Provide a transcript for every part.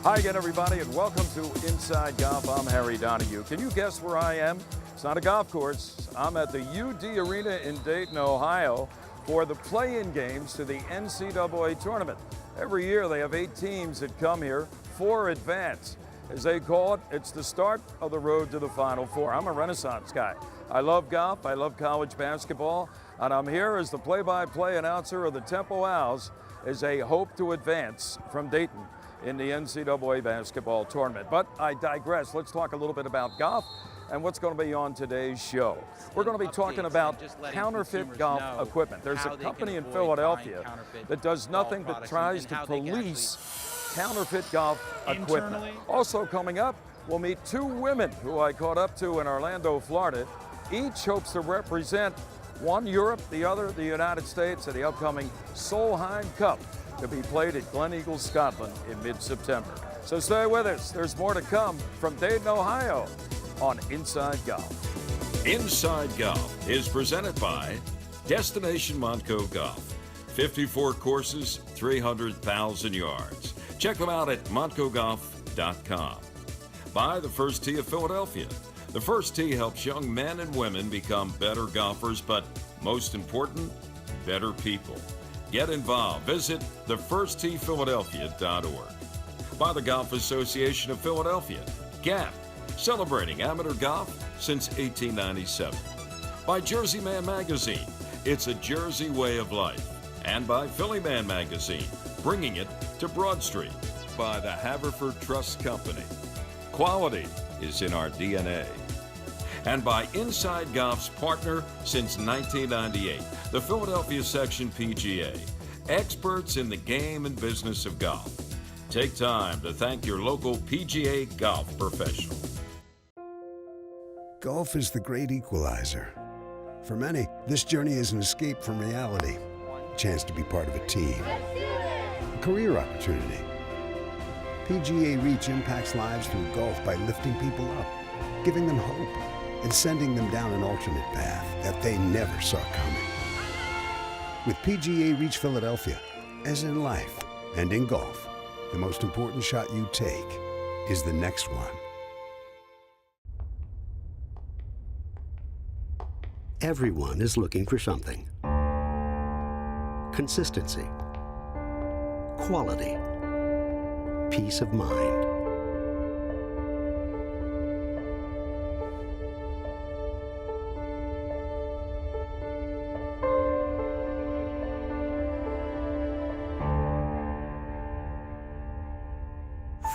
Hi again, everybody, and welcome to Inside Golf. I'm Harry Donahue. Can you guess where I am? It's not a golf course. I'm at the UD Arena in Dayton, Ohio, for the play-in games to the NCAA tournament. Every year they have 8 teams that come here, 4 advance. As they call it, it's the start of the road to the Final Four. I'm a Renaissance guy. I love golf, I love college basketball, and I'm here as the play-by-play announcer of the Temple Owls as they hope to advance from Dayton in the NCAA basketball tournament. But I digress. Let's talk a little bit about golf and what's going to be on today's show. We're going to be talking about counterfeit golf equipment. There's a company in Philadelphia that does nothing but tries to police counterfeit golf equipment. Also coming up, we'll meet 2 women who I caught up to in Orlando, Florida. Each hopes to represent one Europe, the other the United States at the upcoming Solheim Cup to be played at Glen Eagles, Scotland in mid-September. So stay with us. There's more to come from Dayton, Ohio on Inside Golf. Inside Golf is presented by Destination Montco Golf. 54 courses, 300,000 yards. Check them out at montcogolf.com. By the First Tee of Philadelphia. The First Tee helps young men and women become better golfers, but most important, better people. Get involved. Visit thefirstteephiladelphia.org. By the Golf Association of Philadelphia, GAP, celebrating amateur golf since 1897. By Jersey Man Magazine, it's a Jersey way of life. And by Philly Man Magazine, bringing it to Broad Street. By the Haverford Trust Company. Quality is in our DNA. And by Inside Golf's partner since 1998, the Philadelphia Section PGA, experts in the game and business of golf. Take time to thank your local PGA golf professional. Golf is the great equalizer. For many, this journey is an escape from reality, a chance to be part of a team, a career opportunity. PGA Reach impacts lives through golf by lifting people up, giving them hope, and sending them down an alternate path that they never saw coming. With PGA Reach Philadelphia, as in life and in golf, the most important shot you take is the next one. Everyone is looking for something. Consistency, quality, peace of mind.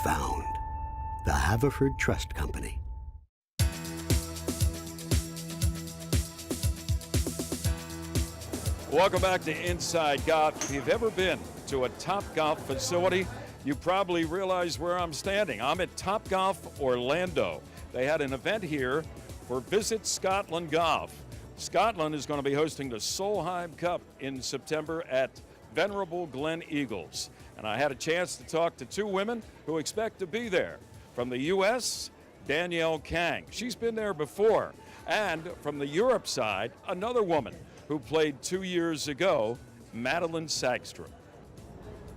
Found. The Haverford Trust Company. Welcome back to Inside Golf. If you've ever been to a Topgolf facility, you probably realize where I'm standing. I'm at Topgolf Orlando. They had an event here for Visit Scotland Golf. Scotland is going to be hosting the Solheim Cup in September at venerable Glen Eagles. And I had a chance to talk to 2 women who expect to be there. From the U.S., Danielle Kang. She's been there before. And from the Europe side, another woman who played 2 years ago, Madeline Sagstrom.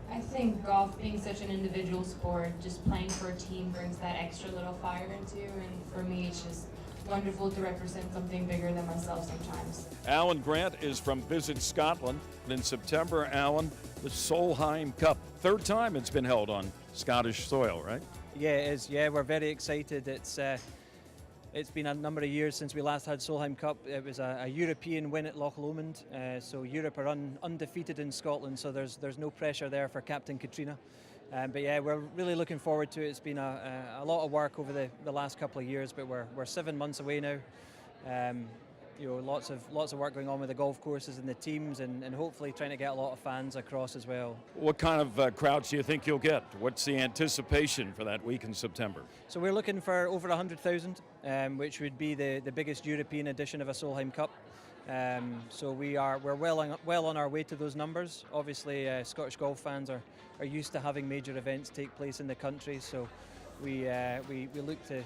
I think golf being such an individual sport, just playing for a team brings that extra little fire into, and for me it's just wonderful to represent something bigger than myself sometimes. Alan Grant is from Visit Scotland. In September, Alan, the Solheim Cup. 3rd time it's been held on Scottish soil, right? Yeah, it is. Yeah, we're very excited. It's been a number of years since we last had Solheim Cup. It was a European win at Loch Lomond. So Europe are undefeated in Scotland, so there's no pressure there for Captain Katrina. But yeah, we're really looking forward to it. It's been a lot of work over the last couple of years, but we're 7 months away now. You know, lots of work going on with the golf courses and the teams, and hopefully trying to get a lot of fans across as well. What kind of crowds do you think you'll get? What's the anticipation for that week in September? So we're looking for over 100,000, which would be the biggest European edition of a Solheim Cup. So we're well on our way to those numbers. Obviously, Scottish golf fans are used to having major events take place in the country, so we look to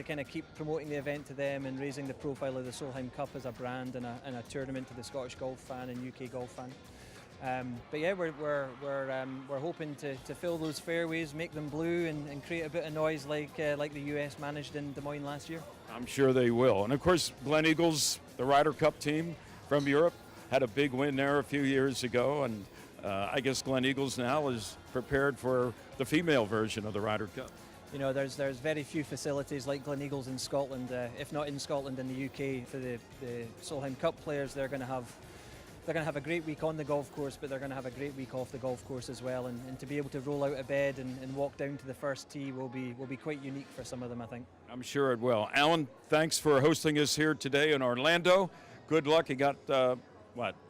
kind of keep promoting the event to them and raising the profile of the Solheim Cup as a brand and a tournament to the Scottish golf fan and UK golf fan. But yeah, we're hoping to fill those fairways, make them blue, and create a bit of noise like the US managed in Des Moines last year. I'm sure they will. And of course, Glen Eagles, the Ryder Cup team from Europe, had a big win there a few years ago, and I guess Glen Eagles now is prepared for the female version of the Ryder Cup. You know, there's very few facilities like Glen Eagles in Scotland, if not in Scotland, in the UK. For the Solheim Cup players, they're going to have a great week on the golf course, but they're going to have a great week off the golf course as well. And to be able to roll out of bed and walk down to the first tee will be quite unique for some of them, I think. I'm sure it will. Alan, thanks for hosting us here today in Orlando. Good luck. You got,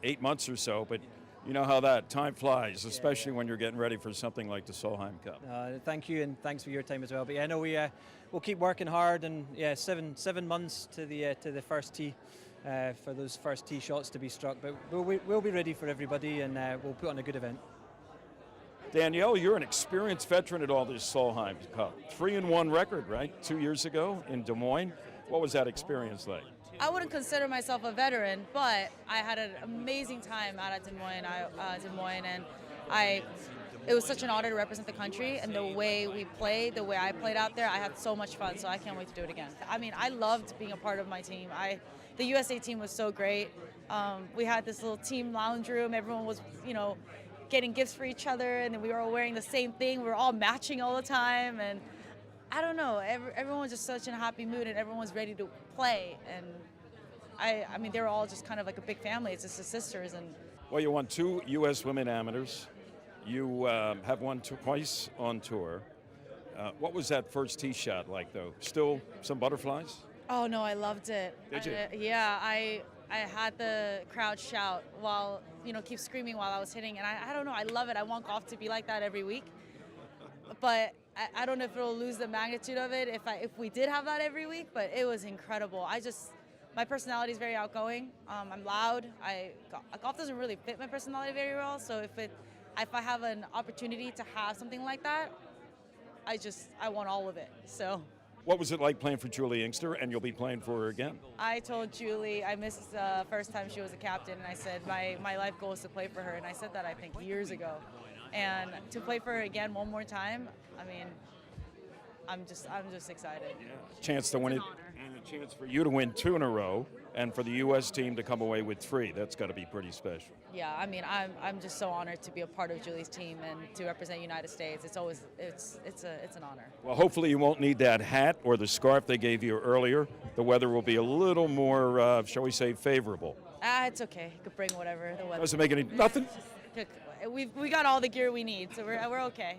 8 months or so, but you know how that time flies, especially when you're getting ready for something like the Solheim Cup. Thank you, and thanks for your time as well. But yeah, no, we'll keep working hard, and yeah, seven months to the first tee. For those first tee shots to be struck, but we'll be ready for everybody, and we'll put on a good event. Danielle, you're an experienced veteran at all this Solheim Cup. 3-1 record, right? 2 years ago in Des Moines. What was that experience like? I wouldn't consider myself a veteran, but I had an amazing time out at Des Moines, and it was such an honor to represent the country, and the way we played, the way I played out there, I had so much fun, so I can't wait to do it again. I mean, I loved being a part of my team. The USA team was so great. We had this little team lounge room. Everyone was, getting gifts for each other, and then we were all wearing the same thing. We were all matching all the time, and I don't know. Everyone was just such in a happy mood, and everyone was ready to play. And I mean, they were all just kind of like a big family. It's just the sisters. And well, you won 2 U.S. Women Amateurs. You have won twice on tour. What was that first tee shot like, though? Still some butterflies? Oh no, I loved it. Did you? Yeah, I had the crowd shout while, keep screaming while I was hitting, and I don't know, I love it. I want golf to be like that every week, but I don't know if it'll lose the magnitude of it if we did have that every week. But it was incredible. My personality is very outgoing. I'm loud. Golf doesn't really fit my personality very well. So if I have an opportunity to have something like that, I want all of it. So. What was it like playing for Julie Inkster, and you'll be playing for her again? I told Julie, I missed the first time she was a captain, and I said my life goal is to play for her, and I said that I think years ago. And to play for her again one more time, I mean, I'm just excited. Yeah. Chance to win it, and a chance for you to win 2 in a row, and for the U.S. team to come away with 3. That's got to be pretty special. Yeah, I mean, I'm just so honored to be a part of Julie's team and to represent the United States. It's an honor. Well, hopefully you won't need that hat or the scarf they gave you earlier. The weather will be a little more, shall we say, favorable. It's okay. You could bring whatever the weather. Doesn't make any nothing. We got all the gear we need, so we're okay.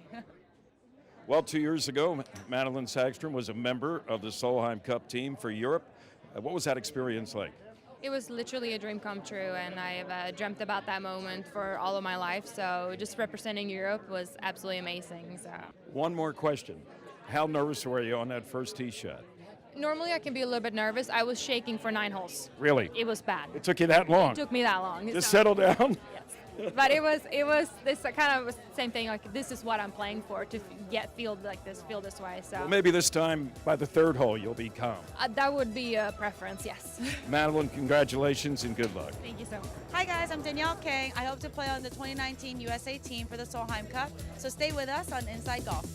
Well, 2 years ago, Madeline Sagstrom was a member of the Solheim Cup team for Europe. What was that experience like? It was literally a dream come true, and I've dreamt about that moment for all of my life. So just representing Europe was absolutely amazing. So. One more question. How nervous were you on that first tee shot? Normally I can be a little bit nervous. I was shaking for 9 holes. Really? It was bad. It took you that long? It took me that long. Just settle down? Yes. But it was this kind of same thing. Like, this is what I'm playing for, to feel this way. So Well, maybe this time by the 3rd hole you'll be calm. that would be a preference. Yes. Madeline, congratulations and good luck. Thank you so much. Hi guys, I'm Danielle Kang. I hope to play on the 2019 USA team for the Solheim Cup. So stay with us on Inside Golf.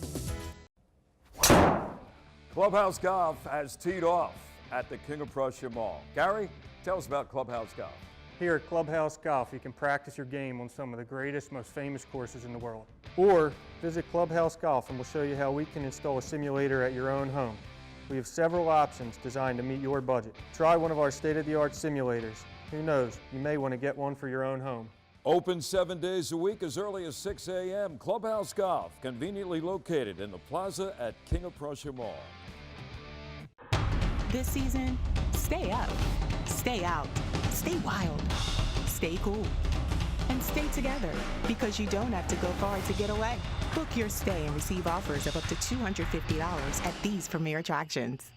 Clubhouse Golf has teed off at the King of Prussia Mall. Gary, tell us about Clubhouse Golf. Here at Clubhouse Golf, you can practice your game on some of the greatest, most famous courses in the world. Or visit Clubhouse Golf and we'll show you how we can install a simulator at your own home. We have several options designed to meet your budget. Try one of our state-of-the-art simulators. Who knows, you may want to get one for your own home. Open 7 days a week as early as 6 a.m. Clubhouse Golf, conveniently located in the plaza at King of Prussia Mall. This season, stay up, stay out, stay wild, stay cool, and stay together, because you don't have to go far to get away. Book your stay and receive offers of up to $250 at these premier attractions.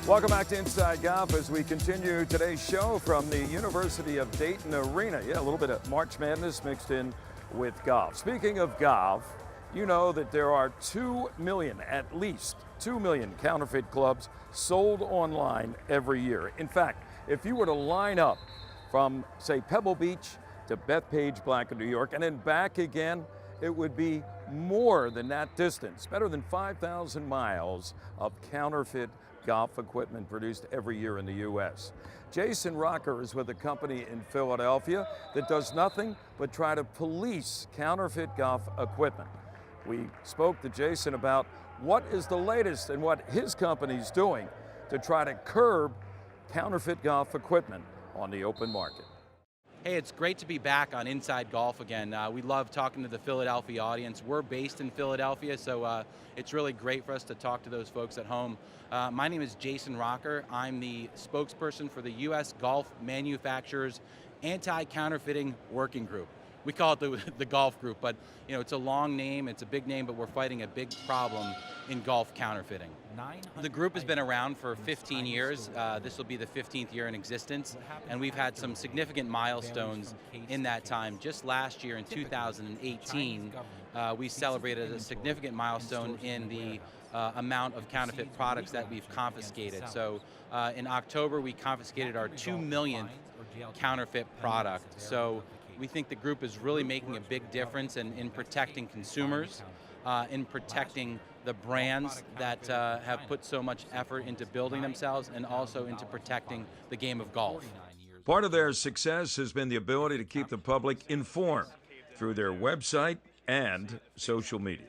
Welcome back to Inside Golf as we continue today's show from the University of Dayton Arena. Yeah, a little bit of March Madness mixed in with golf. Speaking of golf, you know that there are 2 million, at least 2 million counterfeit clubs sold online every year. In fact, If you were to line up from, say, Pebble Beach to Bethpage Black in New York and then back again, it would be more than that distance, better than 5,000 miles of counterfeit golf equipment produced every year in the U.S. Jason Rocker is with a company in Philadelphia that does nothing but try to police counterfeit golf equipment. We spoke to Jason about what is the latest and what his company's doing to try to curb counterfeit golf equipment on the open market. Hey, it's great to be back on Inside Golf again. We love talking to the Philadelphia audience. We're based in Philadelphia, so it's really great for us to talk to those folks at home. My name is Jason Rocker. I'm the spokesperson for the U.S. Golf Manufacturers Anti-Counterfeiting Working Group. We call it the golf group, but it's a long name, it's a big name, but we're fighting a big problem in golf counterfeiting. The group has been around for 15 years. This will be the 15th year in existence, and we've had some significant milestones in that time. Just last year in 2018, we celebrated a significant milestone in the amount of counterfeit products that we've confiscated. So in October, we confiscated our 2 millionth counterfeit product. So we think the group is really making a big difference in protecting consumers, in protecting the brands that have put so much effort into building themselves, and also into protecting the game of golf. Part of their success has been the ability to keep the public informed through their website and social media.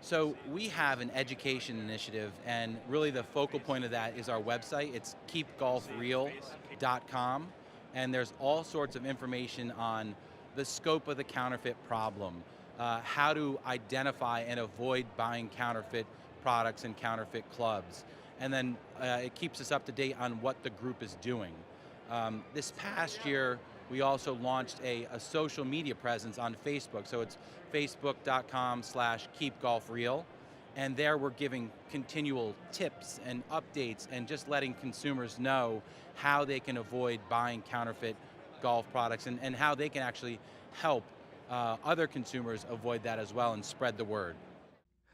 So we have an education initiative, and really the focal point of that is our website. It's keepgolfreal.com. And there's all sorts of information on the scope of the counterfeit problem, how to identify and avoid buying counterfeit products and counterfeit clubs. And then it keeps us up to date on what the group is doing. This past year, we also launched a social media presence on Facebook. So it's facebook.com/keepgolfreal. And there we're giving continual tips and updates and just letting consumers know how they can avoid buying counterfeit golf products and how they can actually help other consumers avoid that as well and spread the word.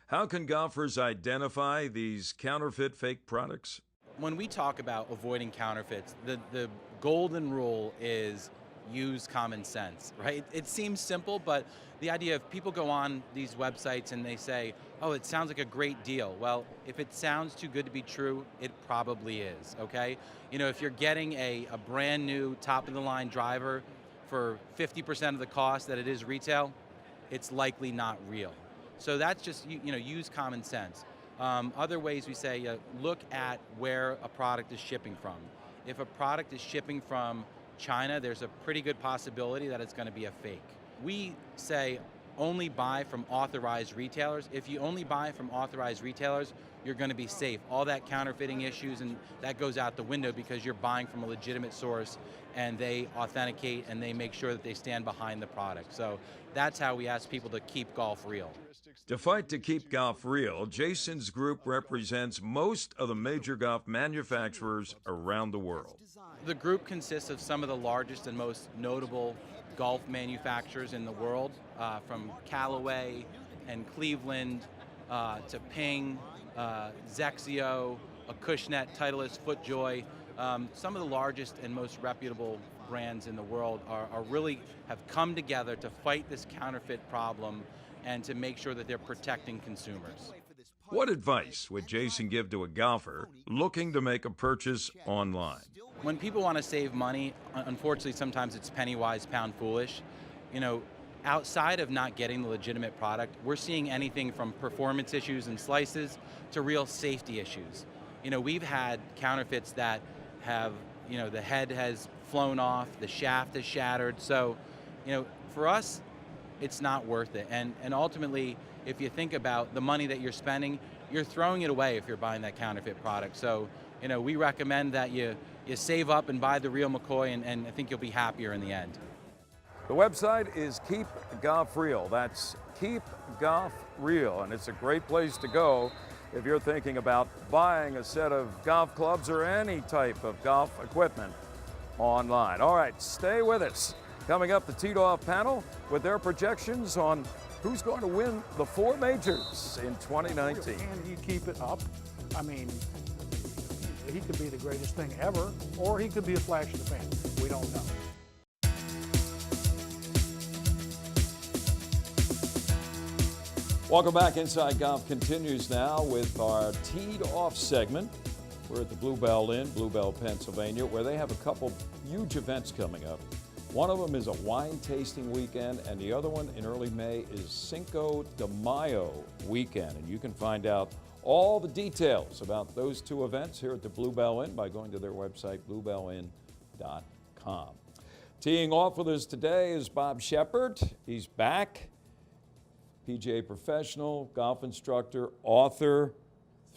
How can golfers identify these counterfeit fake products? When we talk about avoiding counterfeits, the golden rule is use common sense, right? It seems simple, but the idea of people go on these websites and they say, oh, it sounds like a great deal. Well, if it sounds too good to be true, it probably is, okay? If you're getting a brand new top-of-the-line driver for 50% of the cost that it is retail, it's likely not real. So that's just, use common sense. Other ways we say, look at where a product is shipping from. If a product is shipping from China, there's a pretty good possibility that it's going to be a fake. We say only buy from authorized retailers. If you only buy from authorized retailers, you're going to be safe. All that counterfeiting issues, and that goes out the window because you're buying from a legitimate source and they authenticate and they make sure that they stand behind the product. So that's how we ask people to keep golf real. To fight to keep golf real, Jason's group represents most of the major golf manufacturers around the world. The group consists of some of the largest and most notable golf manufacturers in the world, from Callaway and Cleveland to Ping, Zexio, Acushnet, Titleist, FootJoy. Some of the largest and most reputable brands in the world are really have come together to fight this counterfeit problem and to make sure that they're protecting consumers. What advice would Jason give to a golfer looking to make a purchase online? When people want to save money, unfortunately sometimes it's penny wise, pound foolish. Outside of not getting the legitimate product, we're seeing anything from performance issues and slices to real safety issues. We've had counterfeits that have, the head has flown off, the shaft is shattered. So, for us, it's not worth it. And ultimately, if you think about the money that you're spending, you're throwing it away if you're buying that counterfeit product. So, we recommend that you save up and buy the real McCoy, and I think you'll be happier in the end. The website is Keep Golf Real. That's Keep Golf Real, and it's a great place to go if you're thinking about buying a set of golf clubs or any type of golf equipment online. All right, stay with us. Coming up, the Teed Off panel with their projections on who's going to win the 4 majors in 2019. Can he keep it up? I mean, He could be the greatest thing ever, or he could be a flash in the pan. We don't know. Welcome back. Inside Golf continues now with our teed off segment. We're at the Bluebell Inn, Bluebell, Pennsylvania, where they have a couple huge events coming up. One of them is a wine tasting weekend, and the other one in early May is Cinco de Mayo weekend. And you can find out all the details about those two events here at the Bluebell Inn by going to their website, bluebellinn.com. Teeing off with us today is Bob Shepard. He's back. PGA professional, golf instructor, author,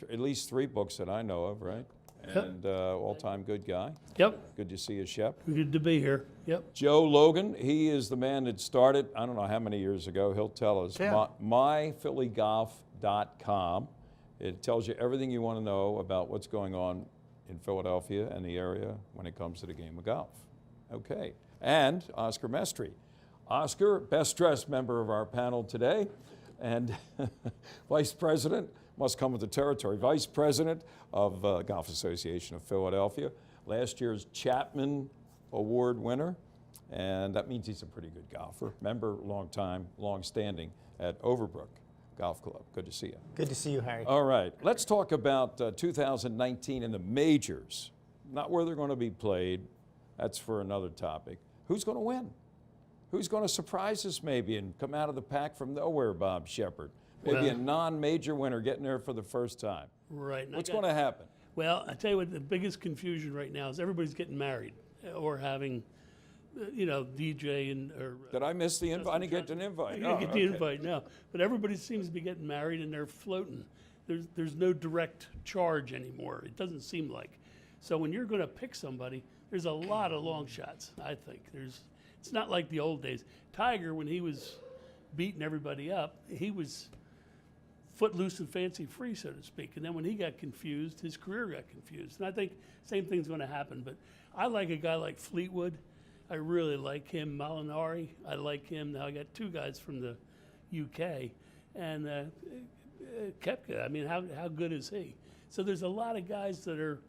at least 3 books that I know of, right? And all-time good guy. Yep. Good to see you, Shep. Good to be here. Yep. Joe Logan, he is the man that started, I don't know how many years ago, he'll tell us, myphillygolf.com. It tells you everything you want to know about what's going on in Philadelphia and the area when it comes to the game of golf. Okay. And Oscar Mestri. Oscar, best dressed member of our panel today, and Vice President, must come with the territory, Vice President of Golf Association of Philadelphia, last year's Chapman Award winner, and that means he's a pretty good golfer. Member, long time, long standing at Overbrook Golf Club. Good to see you. Good to see you, Harry. All right, let's talk about 2019 and the majors. Not where they're going to be played, that's for another topic. Who's going to win? Who's going to surprise us maybe and come out of the pack from nowhere, Bob Shepard? Maybe a non-major winner getting there for the first time. Right. What's going to happen? Well, I tell you what, the biggest confusion right now is everybody's getting married or having, DJ and or. Did I miss the invite? I didn't get an invite. You didn't get the invite, no. But everybody seems to be getting married and they're floating. There's no direct charge anymore. It doesn't seem like. So when you're going to pick somebody, there's a lot of long shots. I think it's not like the old days. Tiger, when he was beating everybody up, he was footloose and fancy free, so to speak. And then when he got confused, his career got confused. And I think same thing's going to happen. But I like a guy like Fleetwood. I really like him. Molinari, I like him. Now I got 2 guys from the UK. And Koepka, I mean, how good is he? So there's a lot of guys that are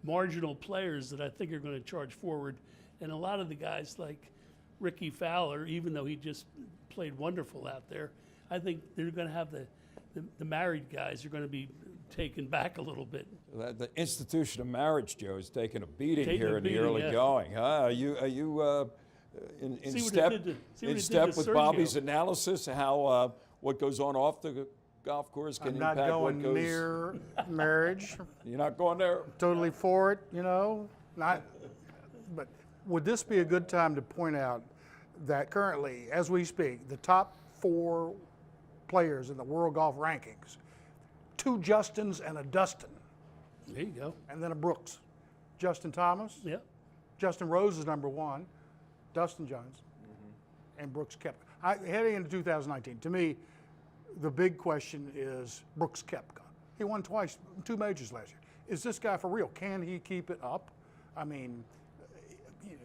marginal players that I think are going to charge forward. And a lot of the guys like Ricky Fowler, even though he just played wonderful out there, I think they're going to have the married guys are going to be taken back a little bit. The institution of marriage, Joe, is taking a beating here in the early going. Are you in step with Bobby's analysis? How what goes on off the golf course can impact what goes? I'm not going near marriage. You're not going there? Totally for it, Not. But would this be a good time to point out that currently, as we speak, the top 4 players in the world golf rankings, 2 Justins and a Dustin. There you go. And then a Brooks. Justin Thomas. Yep. Justin Rose is number 1. Dustin Jones. And Brooks Koepka. Heading into 2019, to me, the big question is Brooks Koepka. He won twice, 2 majors last year. Is this guy for real? Can he keep it up? I mean,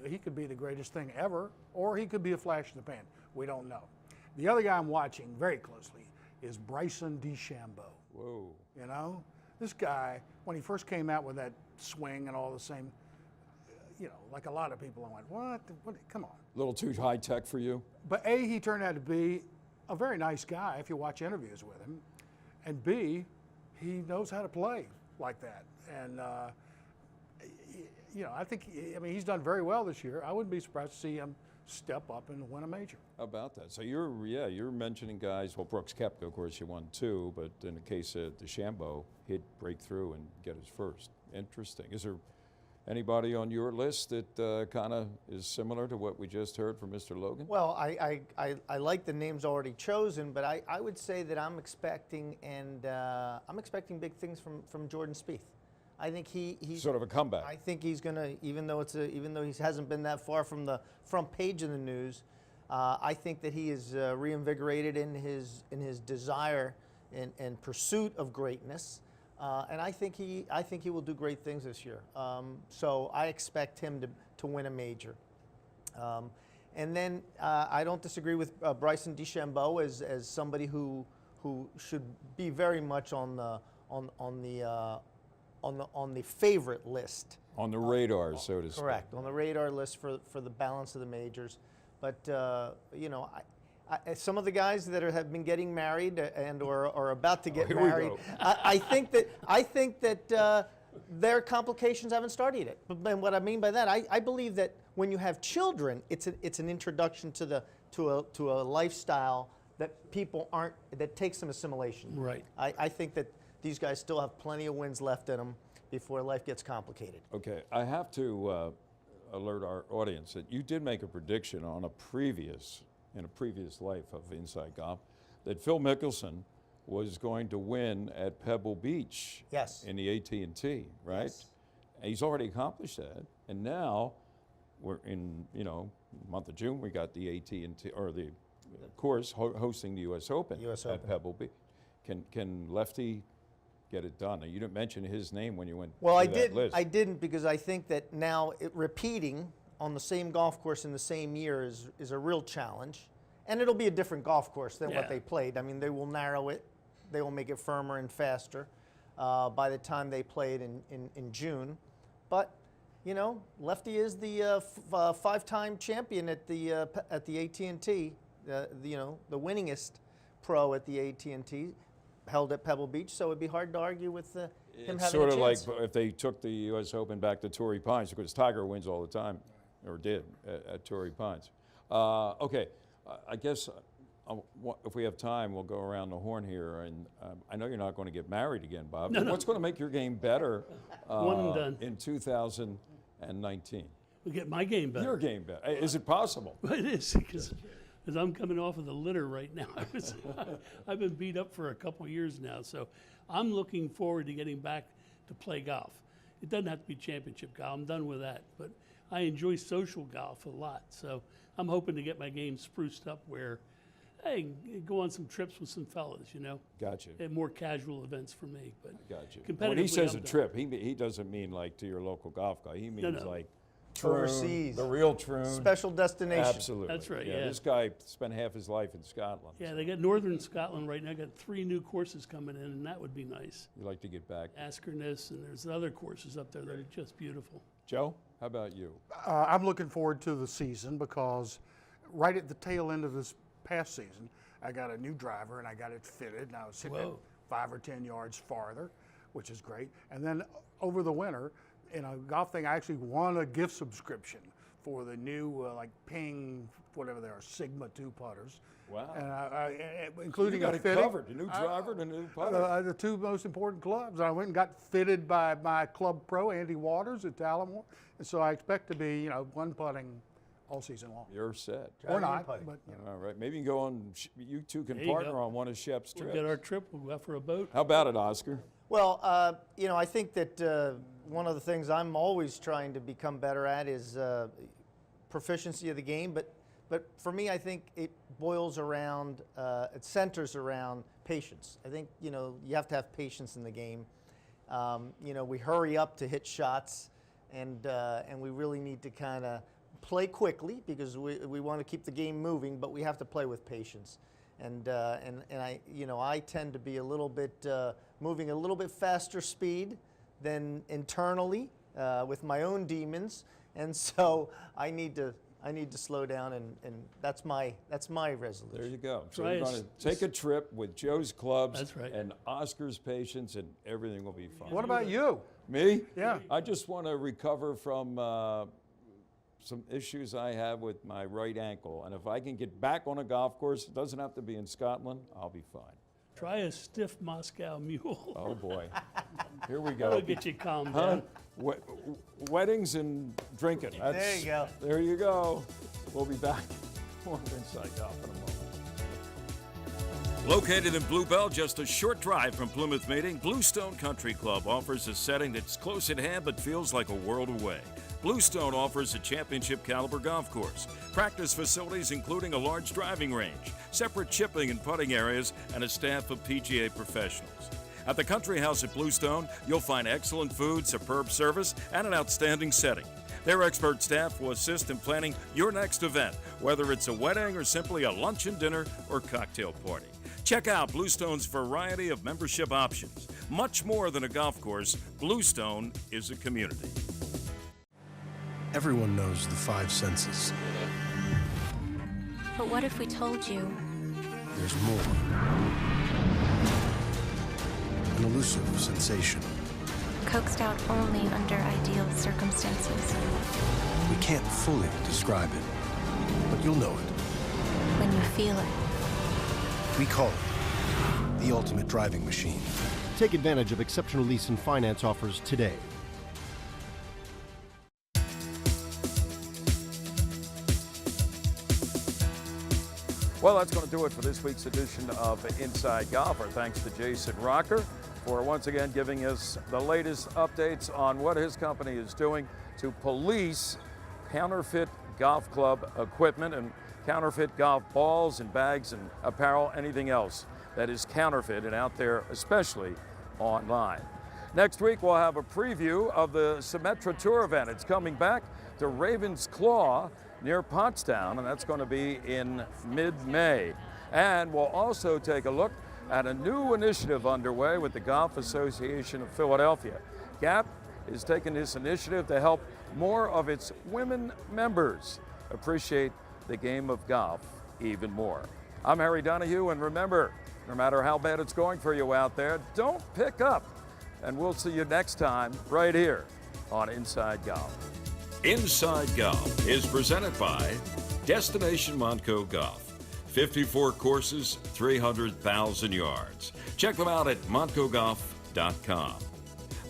he could be the greatest thing ever, or he could be a flash in the pan. We don't know. The other guy I'm watching very closely is Bryson DeChambeau. Whoa. This guy, when he first came out with that swing and all the same, like a lot of people, I went, what? Come on. A little too high tech for you? But A, he turned out to be a very nice guy if you watch interviews with him. And B, he knows how to play like that. And, I think, he's done very well this year. I wouldn't be surprised to see him step up and win a major. How about that? So you're mentioning guys, well, Brooks Koepka, of course, you won 2, but in the case of DeChambeau, he'd break through and get his first. Interesting. Is there anybody on your list that kind of is similar to what we just heard from Mr. Logan? Well, I like the names already chosen, but I would say that I'm expecting big things from Jordan Spieth. I think he's sort of a comeback. I think he's going to, even though he hasn't been that far from the front page of the news, I think that he is reinvigorated in his desire and pursuit of greatness, and I think he will do great things this year. So I expect him to win a major. And then I don't disagree with Bryson DeChambeau as somebody who should be very much on on the favorite list. On the radar, so to speak. Correct, on the radar list for the balance of the majors. But you know, some of the guys that have been getting married and or are about to get here we married, go. I think that their complications haven't started yet. But what I mean by that, I believe that when you have children, it's an introduction to a lifestyle that people aren't, that takes some assimilation. Right. I think that these guys still have plenty of wins left in them before life gets complicated. Okay, I have to alert our audience that you did make a prediction in a previous life of Inside Golf that Phil Mickelson was going to win at Pebble Beach. Yes. In the AT&T, right? Yes. And he's already accomplished that, and now we're in month of June. We got the AT&T or the course hosting the U.S. Open at Pebble Beach. Can Lefty get it done? Now, you didn't mention his name when you went Well, through that list. I didn't because I think that now repeating on the same golf course in the same year is a real challenge. And it'll be a different golf course than what they played. I mean, they will narrow it. They will make it firmer and faster by the time they play it in June. But, you know, Lefty is the five-time champion at the AT&T, you know, the winningest pro at the AT&T, held at Pebble Beach, so it'd be hard to argue with him having a chance. It's sort of like if they took the U.S. Open back to Torrey Pines, because Tiger wins all the time, or did, at Torrey Pines. Okay, I guess if we have time, we'll go around the horn here, and I know you're not going to get married again, Bob. No, no. What's going to make your game better One and done. in 2019? We get my game better. Your game better. Is it possible? It is, because I'm coming off of the litter right now. I've been beat up for a couple years now, so I'm looking forward to getting back to play golf. It doesn't have to be championship golf. I'm done with that, but I enjoy social golf a lot, so I'm hoping to get my game spruced up where, hey, go on some trips with some fellas, you know. Gotcha. And more casual events for me, but Gotcha. competitively, When he says I'm a done. trip, he doesn't mean like to your local golf guy. He means no. like Overseas. the real Troon. Special destination. Absolutely. That's right, yeah. This guy spent half his life in Scotland. Yeah, they got northern Scotland right now. Got 3 new courses coming in, and that would be nice. You like to get back. Askerness, and there's other courses up there that are just beautiful. Joe, how about you? I'm looking forward to the season because right at the tail end of this past season, I got a new driver and I got it fitted, and I was hitting it 5 or 10 yards farther, which is great. And then over the winter, in a golf thing, I actually won a gift subscription for the new like Ping, whatever they are, Sigma 2 putters. Wow. And including you got a it fitting. covered, the new driver and the new putter. The 2 most important clubs. I went and got fitted by my club pro, Andy Waters at Tallamore. And so I expect to be, one putting all season long. You're set. Or not, but, you know. All right, maybe you can go on, you two can There you partner go. on one of Shep's We'll trips. get our trip. We'll go out for a boat. How about it, Oscar? Well, I think that one of the things I'm always trying to become better at is proficiency of the game. But for me, I think it boils around, it centers around patience. I think, you have to have patience in the game. We hurry up to hit shots, and we really need to kind of play quickly because we want to keep the game moving, but we have to play with patience. And I tend to be a little bit moving a little bit faster speed than internally with my own demons, and so I need to slow down, and that's my resolution. There you go. So Try you're us. going to take a trip with Joe's clubs That's right. and Oscar's patience, and everything will be fine. What about you? Me? Yeah. I just want to recover from some issues I have with my right ankle, and if I can get back on a golf course, it doesn't have to be in Scotland, I'll be fine. Try a stiff Moscow Mule. Oh boy. Here we go. That'll get you calmed Huh? down. Weddings and drinking. There you go. There you go. We'll be back. More of Inside Golf in a moment. Located in Bluebell, just a short drive from Plymouth Meeting, Bluestone Country Club offers a setting that's close at hand but feels like a world away. Bluestone offers a championship caliber golf course, practice facilities including a large driving range, separate chipping and putting areas, and a staff of PGA professionals. At the Country House at Bluestone, you'll find excellent food, superb service, and an outstanding setting. Their expert staff will assist in planning your next event, whether it's a wedding or simply a luncheon, dinner, or cocktail party. Check out Bluestone's variety of membership options. Much more than a golf course, Bluestone is a community. Everyone knows the five senses. But what if we told you? There's more. An elusive sensation. Coaxed out only under ideal circumstances. We can't fully describe it, but you'll know it. When you feel it. We call it the ultimate driving machine. Take advantage of exceptional lease and finance offers today. Well, that's going to do it for this week's edition of Inside Golf. Our thanks to Jason Rocker for once again giving us the latest updates on what his company is doing to police counterfeit golf club equipment and counterfeit golf balls and bags and apparel, anything else that is counterfeit and out there, especially online. Next week, we'll have a preview of the Symetra Tour event. It's coming back to Raven's Claw near Pottstown, and that's going to be in mid-May. And we'll also take a look at a new initiative underway with the Golf Association of Philadelphia. GAP is taking this initiative to help more of its women members appreciate the game of golf even more. I'm Harry Donahue, and remember, no matter how bad it's going for you out there, don't pick up. And we'll see you next time right here on Inside Golf. Inside Golf is presented by Destination Montco Golf. 54 courses, 300,000 yards. Check them out at montcogolf.com.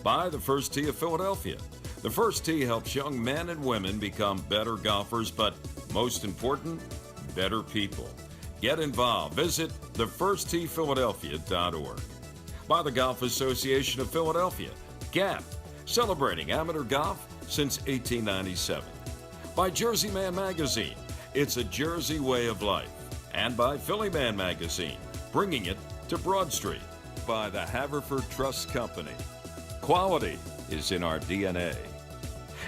By the First Tee of Philadelphia. The First Tee helps young men and women become better golfers, but most important, better people. Get involved. Visit thefirstteephiladelphia.org. By the Golf Association of Philadelphia. GAP, celebrating amateur golf since 1897. By Jersey Man Magazine, it's a Jersey way of life. And by Philly Man Magazine, bringing it to Broad Street. By the Haverford Trust Company. Quality is in our DNA.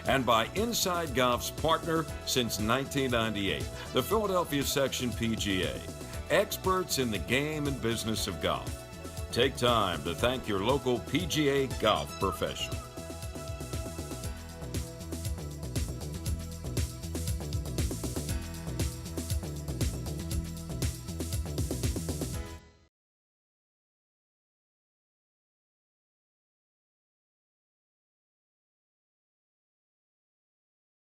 And by Inside Golf's partner since 1998, the Philadelphia Section PGA. Experts in the game and business of golf. Take time to thank your local PGA golf professional.